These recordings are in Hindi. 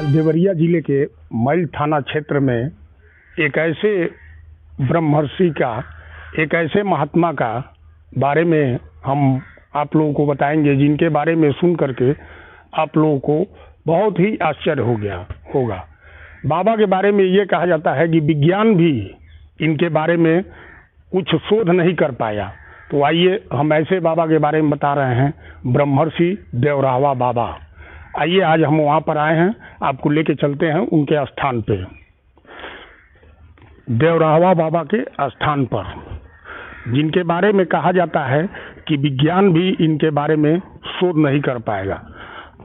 देवरिया जिले के मैल थाना क्षेत्र में एक ऐसे ब्रह्मर्षि का, एक ऐसे महात्मा का बारे में हम आप लोगों को बताएंगे, जिनके बारे में सुन करके आप लोगों को बहुत ही आश्चर्य हो गया होगा। बाबा के बारे में ये कहा जाता है कि विज्ञान भी इनके बारे में कुछ शोध नहीं कर पाया। तो आइए हम ऐसे बाबा के बारे में बता रहे हैं, ब्रह्मर्षि देवरावा बाबा। आइए आज हम वहाँ पर आए हैं, आपको लेके चलते हैं उनके स्थान पे, देवरावा बाबा के स्थान पर, जिनके बारे में कहा जाता है कि विज्ञान भी इनके बारे में शोध नहीं कर पाएगा।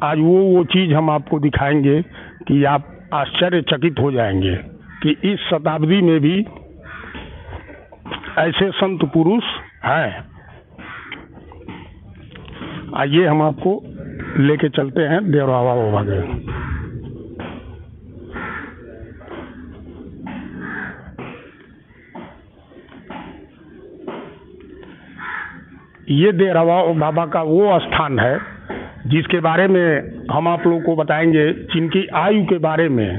आज वो चीज़ हम आपको दिखाएंगे कि आप आश्चर्यचकित हो जाएंगे कि इस शताब्दी में भी ऐसे संत पुरुष हैं। आइए हम आपको लेके चलते हैं देवरावा बाबा के। ये देवरावा बाबा का वो स्थान है जिसके बारे में हम आप लोगों को बताएंगे, जिनकी आयु के बारे में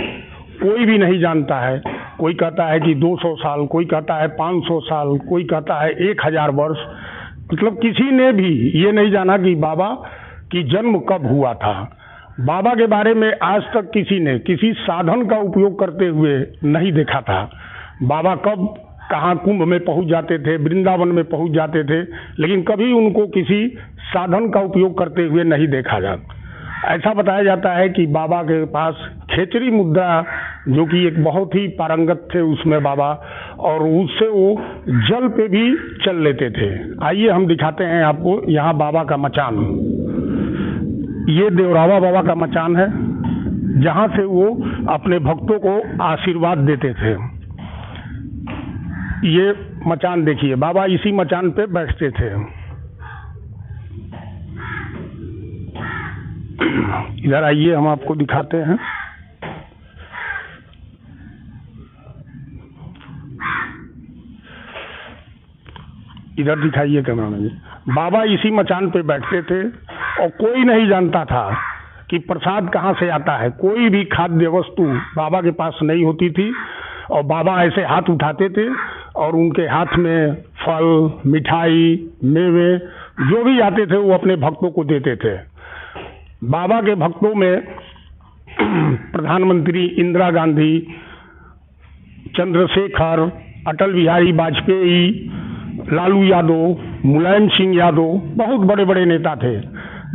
कोई भी नहीं जानता है। कोई कहता है कि 200 साल, कोई कहता है 500 साल, कोई कहता है 1000 वर्ष। मतलब किसी ने भी ये नहीं जाना कि बाबा की जन्म कब हुआ था। बाबा के बारे में आज तक किसी ने किसी साधन का उपयोग करते हुए नहीं देखा था। बाबा कब कहाँ कुंभ में पहुंच जाते थे, वृंदावन में पहुंच जाते थे, लेकिन कभी उनको किसी साधन का उपयोग करते हुए नहीं देखा जाता। ऐसा बताया जाता है कि बाबा के पास खेचरी मुद्रा, जो कि एक बहुत ही पारंगत थे उसमें बाबा, और उससे वो जल पे भी चल लेते थे। आइए हम दिखाते हैं आपको यहाँ बाबा का मचान। ये देवरावा बाबा का मचान है, जहाँ से वो अपने भक्तों को आशीर्वाद देते थे। ये मचान देखिए, बाबा इसी मचान पे बैठते थे। इधर आइए हम आपको दिखाते हैं। इधर दिखाइए कैमरा में। बाबा इसी मचान पे बैठते थे और कोई नहीं जानता था कि प्रसाद कहाँ से आता है। कोई भी खाद्य वस्तु बाबा के पास नहीं होती थी और बाबा ऐसे हाथ उठाते थे और उनके हाथ में फल, मिठाई, मेवे जो भी आते थे वो अपने भक्तों को देते थे। बाबा के भक्तों में प्रधानमंत्री इंदिरा गांधी, चंद्रशेखर, अटल बिहारी वाजपेयी, लालू यादव, मुलायम सिंह यादव, बहुत बड़े बड़े नेता थे।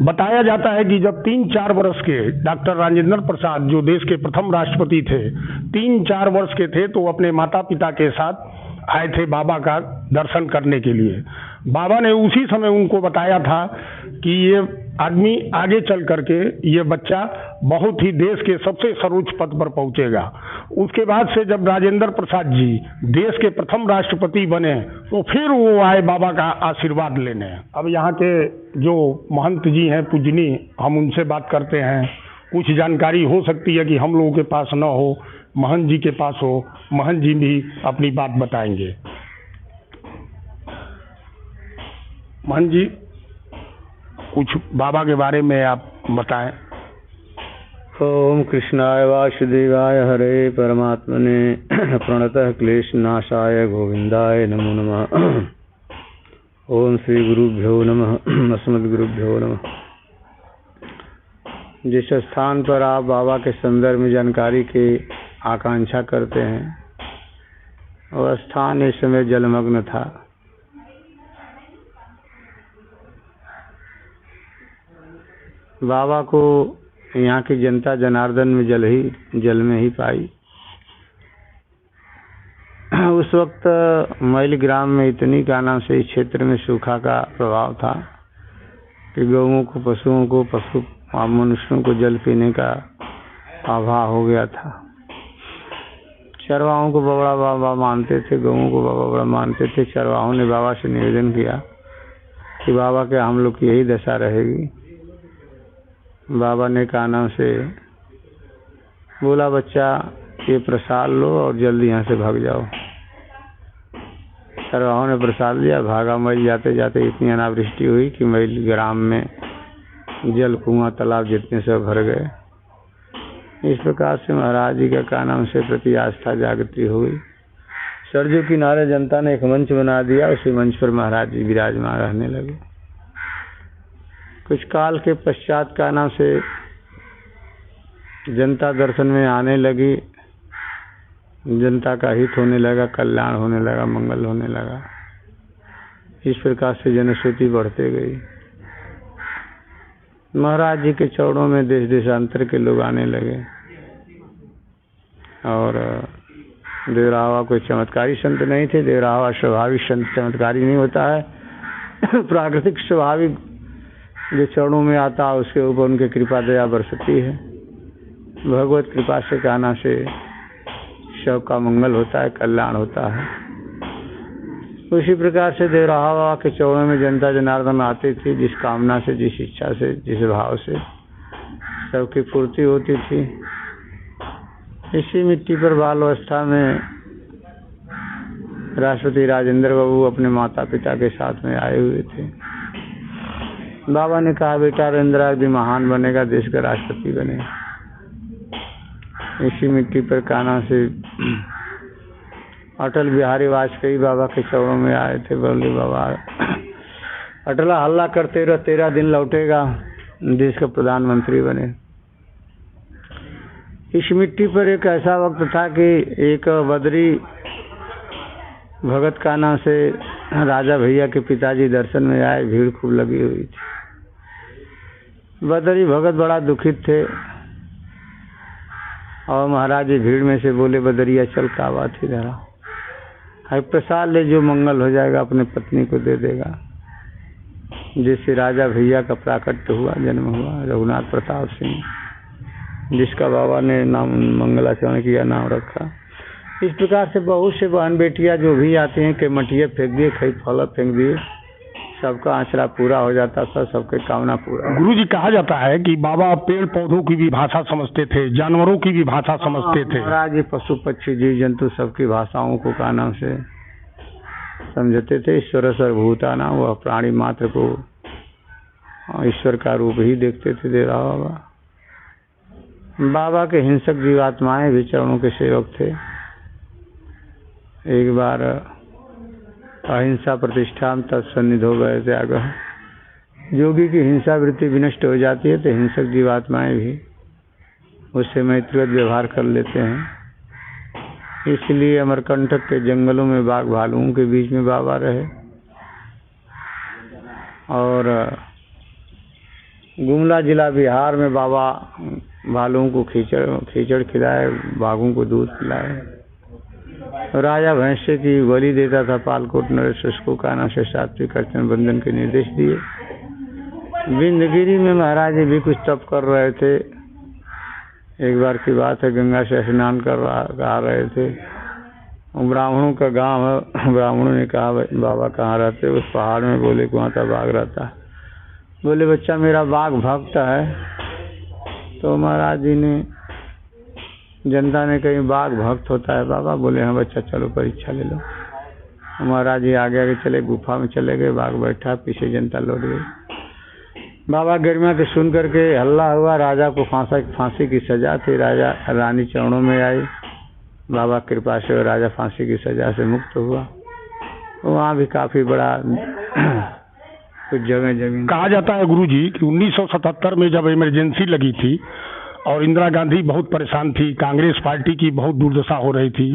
बताया जाता है कि जब 3-4 वर्ष के डॉक्टर राजेंद्र प्रसाद, जो देश के प्रथम राष्ट्रपति थे, 3-4 वर्ष के थे तो अपने माता पिता के साथ आए थे बाबा का दर्शन करने के लिए। बाबा ने उसी समय उनको बताया था कि ये आदमी आगे चल करके, ये बच्चा बहुत ही देश के सबसे सर्वोच्च पद पर पहुंचेगा। उसके बाद से जब राजेंद्र प्रसाद जी देश के प्रथम राष्ट्रपति बने तो फिर वो आए बाबा का आशीर्वाद लेने। अब यहाँ के जो महंत जी हैं, पूजनी, हम उनसे बात करते हैं। कुछ जानकारी हो सकती है कि हम लोगों के पास न हो, महंत जी के पास हो। महंत जी भी अपनी बात बताएंगे। महंत जी, कुछ बाबा के बारे में आप बताएं। ओम कृष्णाय वासुदेवाय हरे परमात्मने प्रणतः क्लेशनाशाय गोविंदाय नमो नमः। ओम श्री गुरुभ्यो नमः। अस्मद्गुरुभ्यो नमः। जिस स्थान पर आप बाबा के संदर्भ में जानकारी की आकांक्षा करते हैं, वह स्थान इस समय जलमग्न था। बाबा को यहाँ की जनता जनार्दन में जल में ही पाई। उस वक्त मैल ग्राम में इतनी का नाम से इस क्षेत्र में सूखा का प्रभाव था कि गौओं को, पशुओं को, मनुष्यों को जल पीने का अभाव हो गया था। चरवाहों को बाबा बाबा मानते थे, गौओं को बाबा बड़ा मानते थे। चरवाहों ने बाबा से निवेदन किया कि बाबा के हम लोग की यही दशा रहेगी। बाबा ने कहा नाम से बोला, बच्चा ये प्रसाद लो और जल्दी यहाँ से भाग जाओ। चरवाहों ने प्रसाद लिया, भागा। मैल जाते जाते इतनी अनावृष्टि हुई कि मैल ग्राम में जल, कुआं, तालाब जितने सब भर गए। इस प्रकार से महाराज जी का का नाम से प्रति आस्था जागृति हुई। सरजू किनारे जनता ने एक मंच बना दिया, उसी मंच पर महाराज जी विराजमान रहने लगे। कुछ काल के पश्चात का नाम से जनता दर्शन में आने लगी, जनता का हित होने लगा, कल्याण होने लगा, मंगल होने लगा। इस प्रकार से जनश्रुति बढ़ते गई। महाराज जी के चरणों में देश देशांतर के लोग आने लगे और देवरावा कोई चमत्कारी संत नहीं थे। देवरावा स्वाभाविक संत चमत्कारी नहीं होता है। प्राकृतिक स्वाभाविक जो चरणों में आता है उसके ऊपर उनकी कृपा दया बरसती है। भगवत कृपा से कहना से सबका मंगल होता है, कल्याण होता है। उसी प्रकार से देवरावा के चरणों में जनता जनार्दन आती थी, जिस कामना से, जिस इच्छा से, जिस भाव से सबकी पूर्ति होती थी। इसी मिट्टी पर बाल अवस्था में राष्ट्रपति राजेंद्र बाबू अपने माता पिता के साथ में आए हुए थे। बाबा ने कहा, बेटा राजेंद्र एक दिन महान बनेगा, देश का राष्ट्रपति बनेगा। इसी मिट्टी पर कान्हा से अटल बिहारी वाजपेयी बाबा के चरणों में आए थे। बोले, बाबा अटला हल्ला करते रहो, 13 दिन लौटेगा, देश का प्रधानमंत्री बने। इस मिट्टी पर एक ऐसा वक्त था कि एक बद्री भगत का नाम से राजा भैया के पिताजी दर्शन में आए। भीड़ खूब लगी हुई थी। बद्री भगत बड़ा दुखित थे और महाराज जी भीड़ में से बोले, बदरिया चल का बात ही धरा है, प्रसाद ले, जो मंगल हो जाएगा अपने पत्नी को दे देगा। जिससे राजा भैया का प्राकट्य हुआ, जन्म हुआ रघुनाथ प्रताप सिंह, जिसका बाबा ने नाम मंगलाचरण किया, नाम रखा। इस प्रकार से बहुत से बहन बेटियां जो भी आती हैं कि मटिया फेंक दिए, कई फल फेंक दिए, सबका आंचरा पूरा हो जाता था, सबके कामना पूरा। गुरु जी, कहा जाता है कि बाबा पेड़ पौधों की भी भाषा समझते थे, जानवरों की भी भाषा समझते थे। महाराज जी पशु पक्षी जीव जंतु सबकी भाषाओं को का नाम से समझते थे। ईश्वर सर्वभूतानां, वह प्राणी मात्र को ईश्वर का रूप ही देखते थे। दे रहा बाबा बाबा के हिंसक जीवात्माएं भी चरणों के सेवक थे। एक बार अहिंसा प्रतिष्ठा तत्सन्निधो गए त्याग। योगी की हिंसा वृत्ति विनष्ट हो जाती है तो हिंसक जीवात्माएं भी उससे मैत्रीवत व्यवहार कर लेते हैं। इसलिए अमरकंटक के जंगलों में बाघ भालुओं के बीच में बाबा रहे और गुमला जिला बिहार में बाबा भालुओं को खींचड़ खिलाए, बाघों को दूध पिलाए। राजा भैंसे की बलि देता था। पालकोट नरेश को कान्हा से सात्विक अर्चन बंधन के निर्देश दिए। विंध्यगिरी में महाराज जी भी कुछ तप कर रहे थे। एक बार की बात है, गंगा से स्नान कर रहे थे। ब्राह्मणों का गांव है। ब्राह्मणों ने कहा, बाबा कहाँ रहते? उस पहाड़ में। बोले, वहाँ था बाघ रहता है। बोले, बच्चा मेरा बाघ भक्त है। तो महाराज जी ने, जनता ने कहीं बाघ भक्त होता है बाबा? बोले, हाँ बच्चा, चलो परीक्षा ले लो। महाराज जी आगे आगे चले, गुफा में चले गए। बाघ बैठा, पीछे जनता लौट गई। बाबा गरिमा के सुन करके हल्ला हुआ। राजा को फांसी की सजा थी। राजा रानी चरणों में आई। बाबा कृपा से राजा फांसी की सजा से मुक्त हुआ। वहाँ भी काफी बड़ा कुछ जगह जमीन। कहा जाता है गुरु जी कि 1977 में जब इमरजेंसी लगी थी और इंदिरा गांधी बहुत परेशान थी, कांग्रेस पार्टी की बहुत दुर्दशा हो रही थी,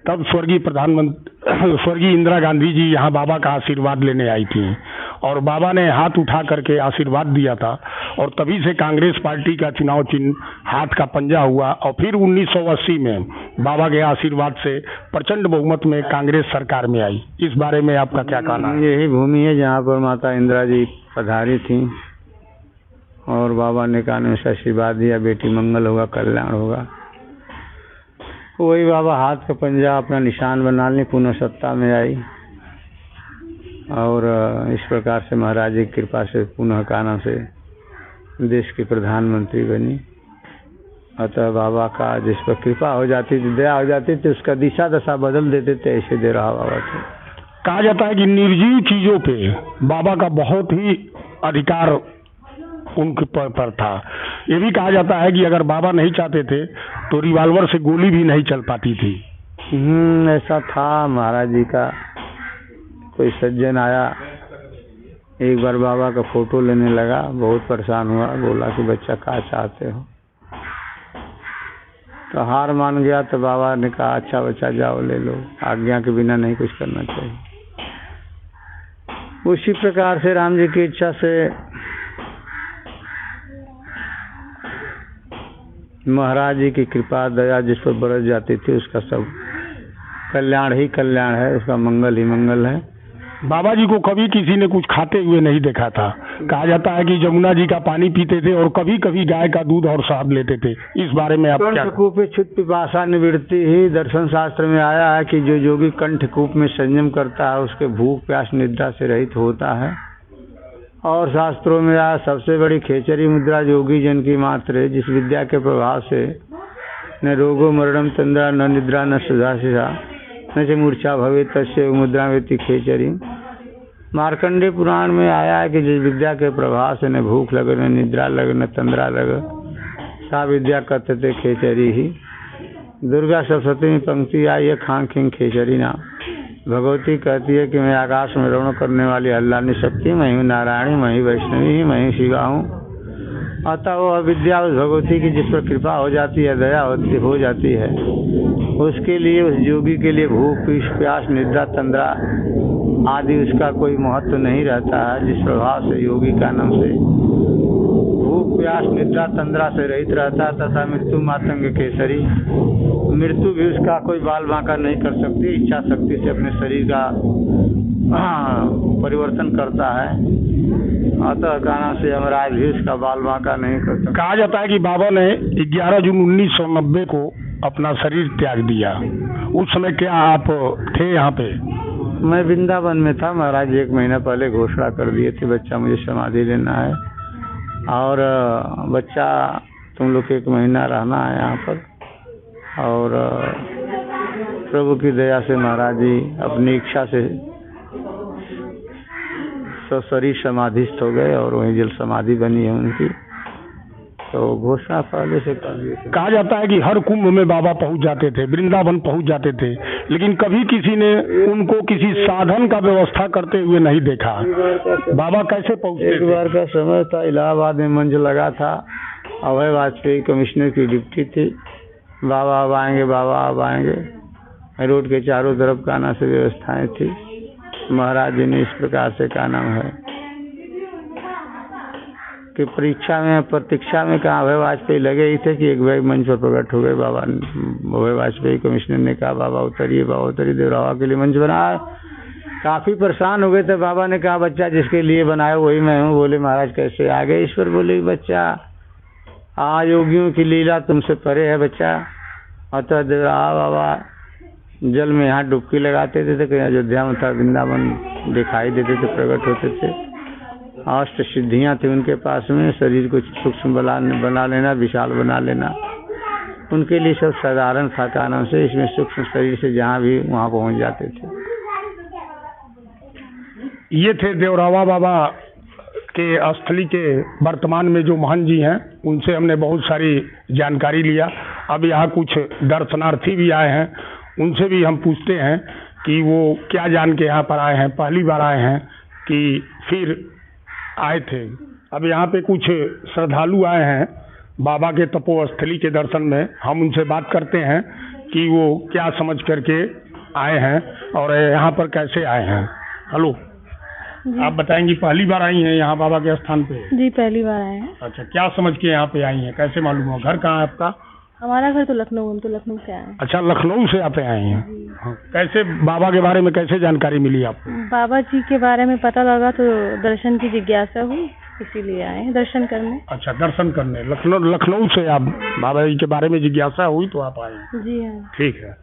तब स्वर्गीय इंदिरा गांधी जी यहाँ बाबा का आशीर्वाद लेने आई थी और बाबा ने हाथ उठा करके आशीर्वाद दिया था और तभी से कांग्रेस पार्टी का चुनाव चिन्ह हाथ का पंजा हुआ और फिर 1980 में बाबा के आशीर्वाद से प्रचंड बहुमत में कांग्रेस सरकार में आई। इस बारे में आपका क्या कहना है? यही भूमि है जहाँ पर माता इंदिरा जी पधारी थी और बाबा ने कानून से आशीर्वाद दिया, बेटी मंगल होगा, कल्याण होगा। वही बाबा हाथ का पंजा अपना निशान बना लें, पुनः सत्ता में आई और इस प्रकार से महाराज जी की कृपा से पुनः कान्हा से देश की प्रधानमंत्री बनी। अतः बाबा का जिस पर कृपा हो जाती थी, दया हो जाती थी, उसका दिशा दशा बदल देते थे। ऐसे दे रहा बाबा थे। कहा जाता है कि निर्जीव चीजों पे बाबा का बहुत ही अधिकार उनके पर था। ये भी कहा जाता है कि अगर बाबा नहीं चाहते थे तो रिवॉल्वर से गोली भी नहीं चल पाती थी। ऐसा था महाराज जी का। कोई सज्जन आया, एक बार बाबा का फोटो लेने लगा, बहुत परेशान हुआ, बोला कि बच्चा क्या चाहते हो, तो हार मान गया। तो बाबा ने कहा अच्छा बच्चा जाओ ले लो, आज्ञा के बिना नहीं कुछ करना चाहिए। उसी प्रकार से राम जी की इच्छा से महाराज जी की कृपा दया जिस पर बरस जाती थी उसका सब कल्याण ही कल्याण है, उसका मंगल ही मंगल है। बाबा जी को कभी किसी ने कुछ खाते हुए नहीं देखा था। कहा जाता है कि जमुना जी का पानी पीते थे और कभी कभी गाय का दूध और शहद लेते थे। इस बारे में आप क्या? कंठकूपे क्षुत पिपासा निवृत्ति ही दर्शन शास्त्र में आया है कि जो योगी कंठकूप में संयम करता है उसके भूख प्यास निद्रा से रहित होता है। और शास्त्रों में आया सबसे बड़ी खेचरी मुद्रा योगी जन की मात्र है, जिस विद्या के प्रभाव से न रोगो मरणम तंद्रा न निद्रा न सुधा शिषा न च मूर्छा भवे तस्य मुद्रा वेति खेचरी। मार्कंडेय पुराण में आया है कि जिस विद्या के प्रभाव से न भूख लगे न निद्रा लगे न तंद्रा लगे सा विद्या कथते खेचरी ही। दुर्गा सप्तमी में पंक्ति आई है खां खिंग खेचरी नाम। भगवती कहती है कि मैं आकाश में रवण करने वाली अल्लाह शक्ति, मैं हूँ नारायणी, मैं ही वैष्णवी, मैं ही शिवा हूँ। अतः वो विद्या उस भगवती की जिस पर कृपा हो जाती है, दया हो जाती है, उसके लिए उस योगी के लिए भूख प्यास निद्रा तंद्रा आदि उसका कोई महत्व नहीं रहता है। जिस प्रभाव से योगी का नाम से भूख प्यास निद्रा तंद्रा से रहित रहता है तथा मृत्यु मातंग केसरी, मृत्यु भी उसका कोई बाल बांका नहीं कर सकती, इच्छा शक्ति से अपने शरीर का परिवर्तन करता है। अतः काना से यमराज भी उसका बाल बांका नहीं कर सकता। कहा जाता है कि बाबा ने 11 जून 1990 को अपना शरीर त्याग दिया। उस समय क्या आप थे यहाँ पे? मैं वृंदावन में था। महाराज जी 1 महीना पहले घोषणा कर दिए थे बच्चा मुझे समाधि लेना है और बच्चा तुम लोग 1 महीना रहना है यहाँ पर। और प्रभु की दया से महाराज जी अपनी इच्छा से शरीर समाधिस्थ हो गए और वहीं जल समाधि बनी है उनकी। तो घोषणा पहले से कर दिए थे। कहा जाता है कि हर कुंभ में बाबा पहुंच जाते थे, वृंदावन पहुंच जाते थे, लेकिन कभी किसी ने उनको किसी साधन का व्यवस्था करते हुए नहीं देखा। बाबा कैसे पहुंचते? एक बार का समय था, इलाहाबाद में मंच लगा था, अभय वाजपेयी कमिश्नर की ड्यूटी थी। बाबा अब आएंगे, बाबा अब आएंगे। रोड के चारों तरफ काना से व्यवस्थाएं थी। महाराज जी ने इस प्रकार से का नाम है कि प्रतीक्षा में कहा अभय वाजपेयी लगे ही थे कि एक भाई मंच पर प्रकट हो गए। बाबा अभय वाजपेयी कमिश्नर ने कहा बाबा उतरिए, बाबा उतरिए, देवरावा के लिए मंच बनाया। काफी परेशान हो गए थे। बाबा ने कहा बच्चा जिसके लिए बनाया वही मैं हूँ। बोले महाराज कैसे आ गए? ईश्वर बोले बच्चा योगियों की लीला तुमसे परे है बच्चा। अतः देवरावा बाबा जल में यहाँ डुबकी लगाते थे, कहीं अयोध्या में था, वृंदावन दिखाई देते थे, प्रकट होते थे। अष्ट सिद्धियाँ थी उनके पास में, शरीर को सूक्ष्म बना लेना, विशाल बना लेना, उनके लिए सब साधारण था का नाम से। इसमें सूक्ष्म शरीर से जहाँ भी वहाँ पहुँच जाते थे। ये थे देवरावा बाबा के स्थली के वर्तमान में जो महंत जी हैं, उनसे हमने बहुत सारी जानकारी लिया। अब यहाँ कुछ दर्शनार्थी भी आए हैं, उनसे भी हम पूछते हैं कि वो क्या जान के यहाँ पर आए हैं, पहली बार आए हैं कि फिर आए थे। अब यहाँ पे कुछ श्रद्धालु आए हैं बाबा के तपोस्थली के दर्शन में। हम उनसे बात करते हैं कि वो क्या समझ करके आए हैं और यहाँ पर कैसे आए हैं। हेलो, आप बताएंगी पहली बार आई हैं यहाँ बाबा के स्थान पे? जी पहली बार आए हैं। अच्छा, क्या समझ के यहाँ पे आई हैं, कैसे मालूम हुआ? घर कहाँ है आपका? हमारा घर तो लखनऊ, हम तो लखनऊ से आए हैं। अच्छा, लखनऊ से आप आए हैं। हाँ, कैसे बाबा के बारे में कैसे जानकारी मिली आपको? बाबा जी के बारे में पता लगा तो दर्शन की जिज्ञासा हुई, इसीलिए आए हैं दर्शन करने। अच्छा, दर्शन करने लखनऊ से आप बाबा जी के बारे में जिज्ञासा हुई तो आप आए? जी हाँ। ठीक है,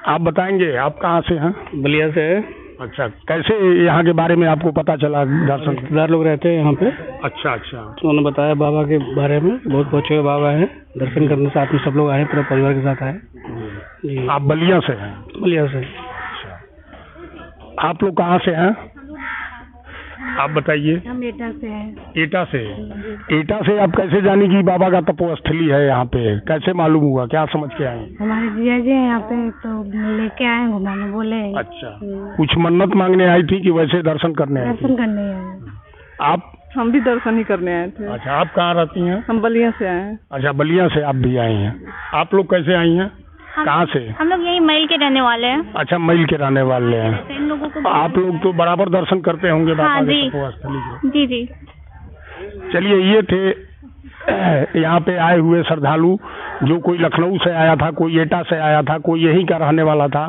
आप बताएंगे आप कहाँ से हैं? बलिया से है। अच्छा, कैसे यहाँ के बारे में आपको पता चला? दर्शन रिश्तेदार लोग रहते हैं यहाँ पे। अच्छा अच्छा, उन्होंने बताया बाबा के बारे में, बहुत अच्छे हुए बाबा हैं। दर्शन करने साथ में सब लोग आए, पूरा परिवार के साथ आए जी। आप बलिया से हैं? बलिया से। अच्छा, आप लोग कहाँ से हैं? आप बताइए। हम एटा से हैं। एटा से आप कैसे जानी कि बाबा का तपोस्थली है यहाँ पे, कैसे मालूम हुआ, क्या समझ के आए? हमारे जिया जी हैं यहाँ पे, तो लेके आए घुमाने बोले। अच्छा, कुछ मन्नत मांगने आई थी कि वैसे दर्शन करने आई थी? दर्शन करने आए। आप? हम भी दर्शन ही करने आए थे। अच्छा, आप कहाँ रहती हैं? हम बलिया से आए हैं। अच्छा, बलिया से आप भी आई हैं। आप लोग कैसे आई हैं, कहाँ से? हम लोग यही मैल के रहने वाले हैं। अच्छा, मैल के रहने वाले हैं। इन लोगों को आप लोग तो बराबर दर्शन करते होंगे बाबा हाँ, के जी। तपोस्थली के। जी जी। चलिए, ये थे यहाँ पे आए हुए श्रद्धालु, जो कोई लखनऊ से आया था, कोई एटा से आया था, कोई यहीं का रहने वाला था।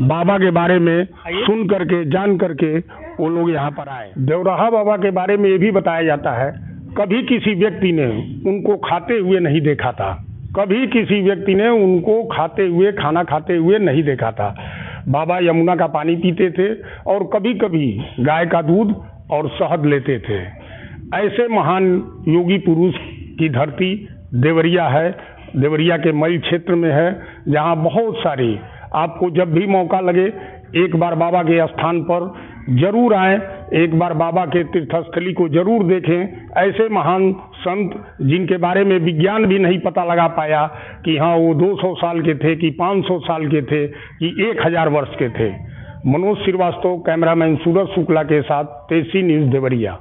बाबा के बारे में सुन करके, जान करके वो लोग यहाँ पर आए। देवराहा बाबा के बारे में ये भी बताया जाता है, कभी किसी व्यक्ति ने उनको खाते हुए नहीं देखा था, कभी किसी व्यक्ति ने उनको खाते हुए, खाना खाते हुए नहीं देखा था। बाबा यमुना का पानी पीते थे और कभी कभी गाय का दूध और शहद लेते थे। ऐसे महान योगी पुरुष की धरती देवरिया है, देवरिया के मई क्षेत्र में है, जहाँ बहुत सारी, आपको जब भी मौका लगे एक बार बाबा के स्थान पर जरूर आएं, एक बार बाबा के तीर्थस्थली को जरूर देखें। ऐसे महान संत जिनके बारे में विज्ञान भी नहीं पता लगा पाया कि हाँ वो 200 साल के थे कि 500 साल के थे कि 1000 वर्ष के थे। मनोज श्रीवास्तव, कैमरामैन सूरज शुक्ला के साथ, तेजसी न्यूज़ देवरिया।